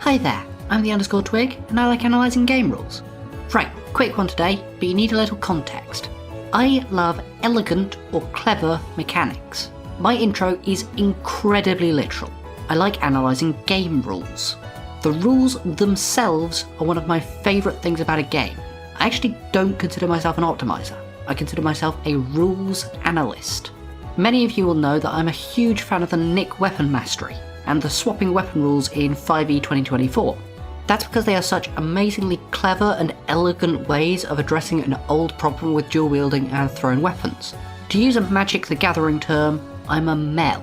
Hi there, I'm the underscore twig, and I like analysing game rules. Right, quick one today, but you need a little context. I love elegant or clever mechanics. My intro is incredibly literal. I like analysing game rules. The rules themselves are one of my favourite things about a game. I actually don't consider myself an optimizer. I consider myself a rules analyst. Many of you will know that I'm a huge fan of the Nick weapon mastery and the swapping weapon rules in 5e 2024. That's because they are such amazingly clever and elegant ways of addressing an old problem with dual wielding and thrown weapons. To use a Magic the Gathering term, I'm a Mel.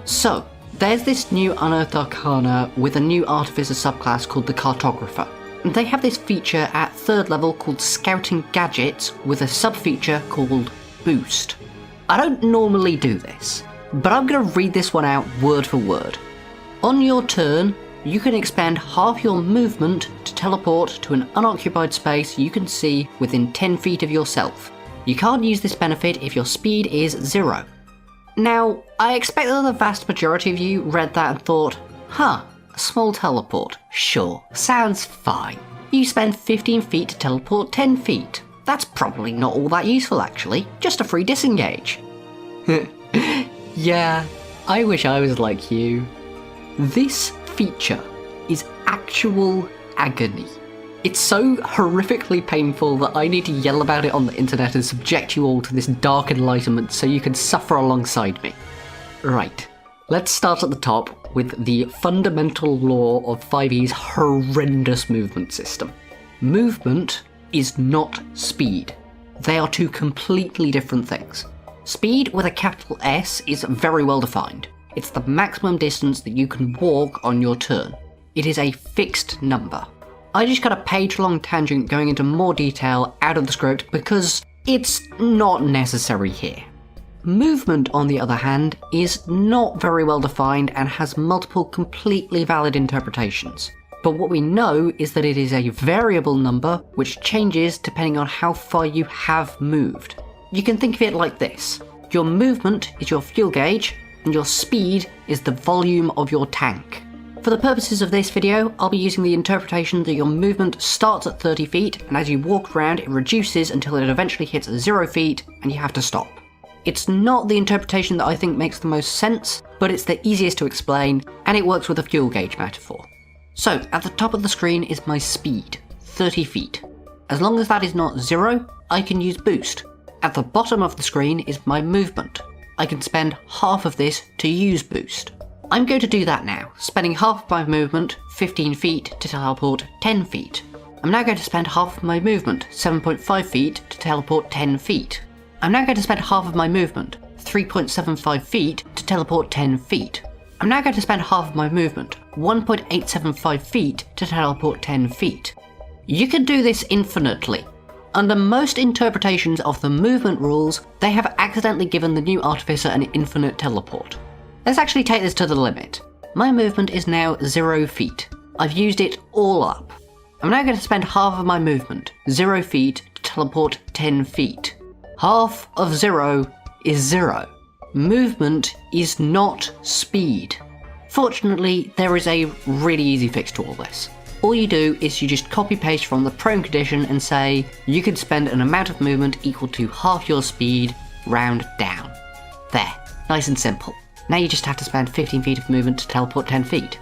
So, there's this new Unearthed Arcana with a new Artificer subclass called the Cartographer. And they have this feature at 3rd level called Scouting Gadgets with a sub-feature called Boost. I don't normally do this, but I'm going to read this one out word for word. On your turn, you can expend half your movement to teleport to an unoccupied space you can see within 10 feet of yourself. You can't use this benefit if your speed is 0. Now, I expect that the vast majority of you read that and thought, a small teleport, sure, sounds fine. You spend 15 feet to teleport 10 feet. That's probably not all that useful actually, just a free disengage. Yeah, I wish I was like you. This feature is actual agony. It's so horrifically painful that I need to yell about it on the internet and subject you all to this dark enlightenment so you can suffer alongside me. Right, let's start at the top with the fundamental law of 5e's horrendous movement system. Movement is not speed. They are two completely different things. Speed with a capital S is very well defined. It's the maximum distance that you can walk on your turn. It is a fixed number. I just got a page-long tangent going into more detail out of the script because it's not necessary here. Movement, on the other hand, is not very well defined and has multiple completely valid interpretations. But what we know is that it is a variable number which changes depending on how far you have moved. You can think of it like this. Your movement is your fuel gauge, and your speed is the volume of your tank. For the purposes of this video, I'll be using the interpretation that your movement starts at 30 feet, and as you walk around it reduces until it eventually hits 0 feet, and you have to stop. It's not the interpretation that I think makes the most sense, but it's the easiest to explain, and it works with a fuel gauge metaphor. So, at the top of the screen is my speed, 30 feet. As long as that is not 0, I can use boost. At the bottom of the screen is my movement. I can spend half of this to use boost. I'm going to do that now, spending half of my movement, 15 feet, to teleport 10 feet. I'm now going to spend half of my movement, 7.5 feet, to teleport 10 feet. I'm now going to spend half of my movement, 3.75 feet, to teleport 10 feet. I'm now going to spend half of my movement, 1.875 feet, to teleport 10 feet. You can do this infinitely. Under most interpretations of the movement rules, they have accidentally given the new Artificer an infinite teleport. Let's actually take this to the limit. My movement is now 0 feet. I've used it all up. I'm now going to spend half of my movement, 0 feet, to teleport 10 feet. Half of 0 is 0. Movement is not speed. Fortunately, there is a really easy fix to all this. All you do is you just copy paste from the prone condition and say you can spend an amount of movement equal to half your speed, round down. There, nice and simple. Now you just have to spend 15 feet of movement to teleport 10 feet.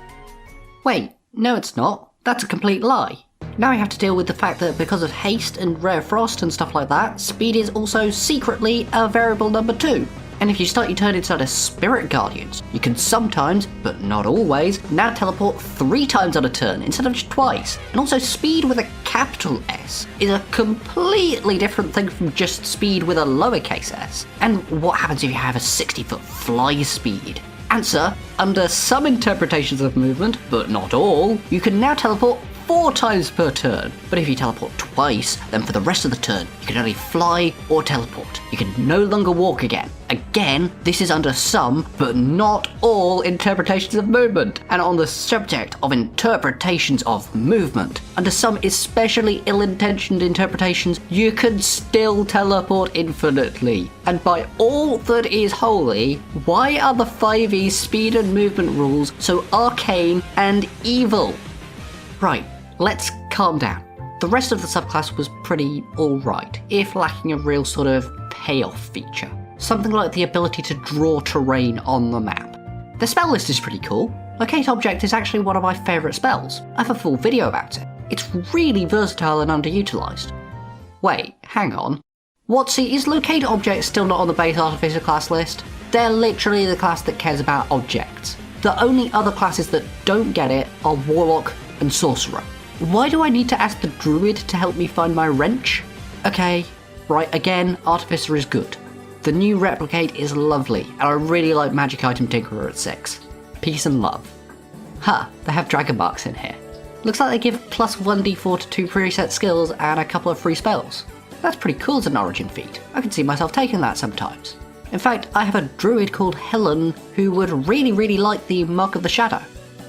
Wait, no it's not. That's a complete lie. Now I have to deal with the fact that because of haste and rare frost and stuff like that, speed is also secretly a variable number too. And if you start your turn inside a Spirit Guardians, you can sometimes, but not always, now teleport 3 times on a turn instead of just twice. And also speed with a capital S is a completely different thing from just speed with a lowercase s. And what happens if you have a 60-foot fly speed? Answer, under some interpretations of movement, but not all, you can now teleport 4 times per turn. But if you teleport twice, then for the rest of the turn, you can only fly or teleport. You can no longer walk again. Again, this is under some, but not all interpretations of movement. And on the subject of interpretations of movement, under some especially ill-intentioned interpretations, you can still teleport infinitely. And by all that is holy, why are the 5e speed and movement rules so arcane and evil? Right, let's calm down. The rest of the subclass was pretty alright, if lacking a real sort of payoff feature. Something like the ability to draw terrain on the map. The spell list is pretty cool. Locate Object is actually one of my favourite spells. I have a full video about it. It's really versatile and underutilised. Wait, hang on. Whatsy, is Locate Object still not on the base Artificer class list? They're literally the class that cares about objects. The only other classes that don't get it are Warlock and Sorcerer. Why do I need to ask the Druid to help me find my wrench? Okay, right, again, Artificer is good. The new Replicate is lovely, and I really like Magic Item Tinkerer at 6. Peace and love. Huh, they have Dragonmarks in here. Looks like they give plus 1d4 to 2 preset skills and a couple of free spells. That's pretty cool as an origin feat. I can see myself taking that sometimes. In fact, I have a druid called Helen who would really like the Mark of the Shadow.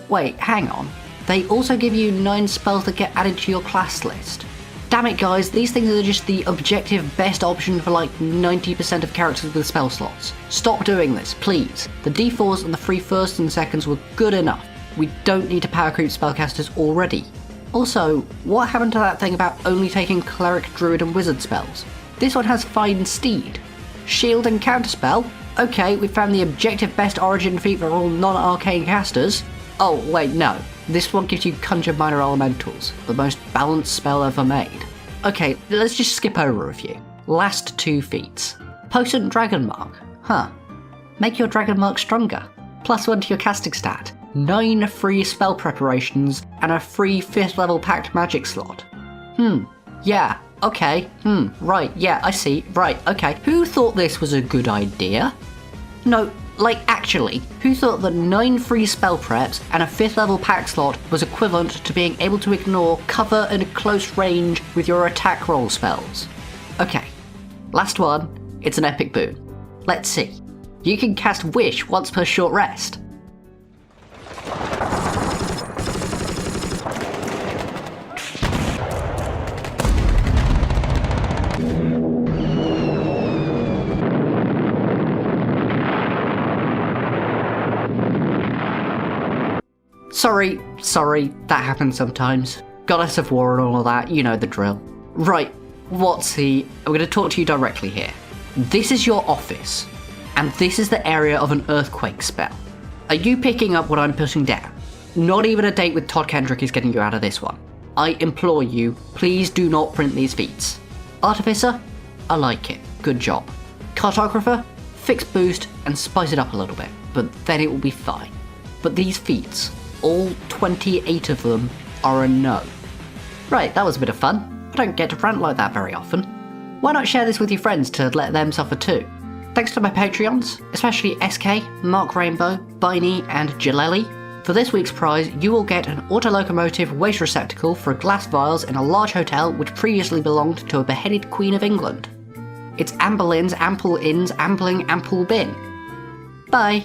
Wait, hang on. They also give you 9 spells that get added to your class list. Damn it guys, these things are just the objective best option for like 90% of characters with spell slots. Stop doing this, please. The D4s and the free firsts and seconds were good enough. We don't need to power creep spellcasters already. Also, what happened to that thing about only taking Cleric, Druid and Wizard spells? This one has Fine Steed. Shield and Counterspell? Okay, we found the objective best origin feat for all non-arcane casters. Oh wait, no. This one gives you Conjure Minor Elementals, the most balanced spell ever made. Okay, let's just skip over a few. Last 2 feats. Potent Dragonmark. Huh. Make your Dragonmark stronger. Plus 1 to your casting stat. 9 free spell preparations, and a free 5th level packed magic slot. Yeah, okay, right, yeah, I see, right, okay. Who thought this was a good idea? No, like actually, who thought that 9 free spell preps and a 5th level pack slot was equivalent to being able to ignore cover and close range with your attack roll spells? Okay, last one, it's an epic boon. Let's see. You can cast Wish once per short rest. Sorry, that happens sometimes. Goddess of War and all of that, you know the drill. Right, Watsy, I'm going to talk to you directly here. This is your office, and this is the area of an earthquake spell. Are you picking up what I'm putting down? Not even a date with Todd Kendrick is getting you out of this one. I implore you, please do not print these feats. Artificer, I like it, good job. Cartographer, fix boost and spice it up a little bit, but then it will be fine. But these feats, all 28 of them, are a no. Right, that was a bit of fun. I don't get to rant like that very often. Why not share this with your friends to let them suffer too? Thanks to my Patreons, especially SK, Mark Rainbow, Biney and Jaleli. For this week's prize, you will get an autolocomotive waste receptacle for glass vials in a large hotel which previously belonged to a beheaded Queen of England. It's Amberlin's Ample Inn's Ampling Ample Bin. Bye!